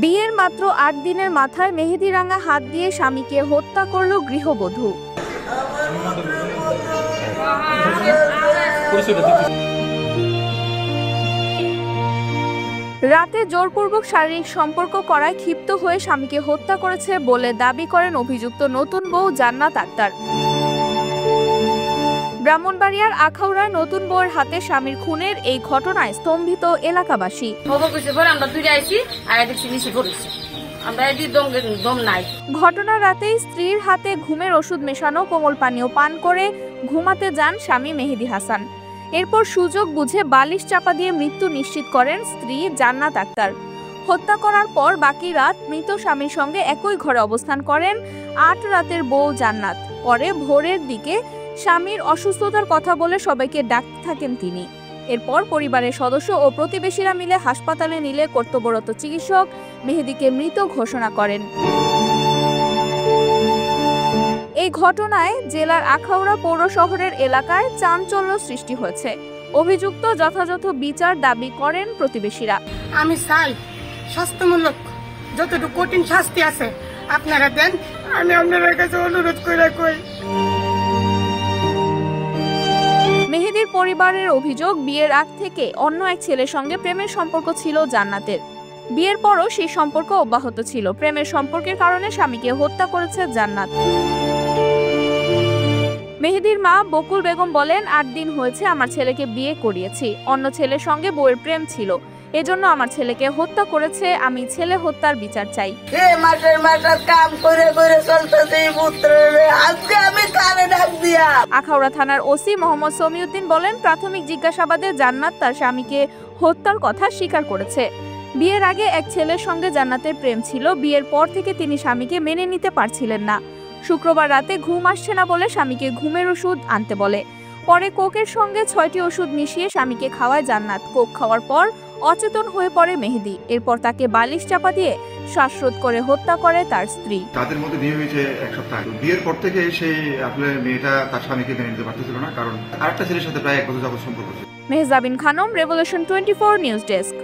বিয়ের মাত্র ৮ দিনের মাথায় মেহেদিরাঙা হাত দিয়ে স্বামীকে হত্যা করল গৃহবধূ। রাতে জোরপূর্বক শারীরিক সম্পর্ক করায় ক্ষিপ্ত হয়ে স্বামীকে হত্যা করেছে বলে দাবি করেন অভিযুক্ত নতুন বউ জান্নাত আক্তার। ব্রাহ্মণবাড়িয়ার আখাউড়ায় নতুন বউয়ের হাতে স্বামীর খুনের এই ঘটনায় স্তম্ভিত এলাকাবাসী। ঘটনার রাতেই স্ত্রীর হাতে ঘুমের ওষুধ মেশানো কোমল পানীয় পান করে ঘুমাতে যান স্বামী মেহেদি হাসান। এরপর সুযোগ বুঝে বালিশ চাপা দিয়ে মৃত্যু নিশ্চিত করেন স্ত্রী জান্নাত আক্তার। হত্যা করার পর বাকি রাত মৃত স্বামীর সঙ্গে একই ঘরে অবস্থান করেন ৮ রাতের বউ জান্নাত। পরে ভোরের দিকে স্বামীর অসুস্থতার কথা বলে সবাইকে ডাকতে থাকেন তিনি। এরপর পরিবারের সদস্য ও প্রতিবেশীরা মিলে হাসপাতালে নিলে কর্তব্যরত চিকিৎসক মেহেদিকে মৃত ঘোষণা করেন। এই ঘটনায় জেলার আখাউড়া পৌর শহরের এলাকায় চাঞ্চল্য সৃষ্টি হয়েছে। অভিযুক্ত যথাযথ বিচার দাবি করেন প্রতিবেশীরা। আমি চাই শাস্তিমূলক যতটুকু কঠিন শাস্তি আছে আপনারা দেন, আমি আপনাদের কাছে অনুরোধ করে কই। মেহেদির পরিবারের অভিযোগ, বিয়ের আগ থেকে অন্য এক ছেলের সঙ্গে প্রেমের সম্পর্ক ছিল জান্নাতের। বিয়ের পরও সেই সম্পর্ক অব্যাহত ছিল। প্রেমের সম্পর্কের কারণে স্বামীকে হত্যা করেছে জান্নাত। মেহেদির মা বকুল বেগম বলেন, ৮ দিন হয়েছে আমার ছেলেকে বিয়ে করিয়েছি। অন্য ছেলের সঙ্গে বউয়ের প্রেম ছিল, এজন্য আমার ছেলেকে হত্যা করেছে। আমি ছেলে হত্যার বিচার চাই। আখাউড়া থানার ওসি মোহাম্মদ সমিউদ্দিন বলেন, প্রাথমিক জিজ্ঞাসাবাদে জান্নাত তার স্বামীকে হত্যার কথা স্বীকার করেছে। বিয়ের আগে এক ছেলের সঙ্গে জান্নাতের প্রেম ছিল। বিয়ের পর থেকে তিনি স্বামীকে মেনে নিতে পারছিলেন না। শুক্রবার রাতে ঘুম আসছে না বলে স্বামীকে ঘুমের ওষুধ আনতে বলে। পরে কোকের সঙ্গে ৬টি ওষুধ মিশিয়ে স্বামীকে খাওয়ায় জান্নাত। কোক খাওয়ার পর অচেতন হয়ে পড়ে মেহেদি। এরপর তাকে বালিশ চাপা দিয়ে শ্বাসরোধ করে হত্যা করে তার স্ত্রী। তাদের মধ্যে বিয়ে হয়েছে 1 সপ্তাহ আগে। বিয়ের পর থেকে সেই আসলে মেয়েটা তার স্বামীকে মেনে নিতে পারতেছিল না, কারণ আরেকটা ছেলের সাথে প্রায় 1 বছর যাবত সম্পর্ক ছিল। Mehjabin Khanam, revolution 24 news desk.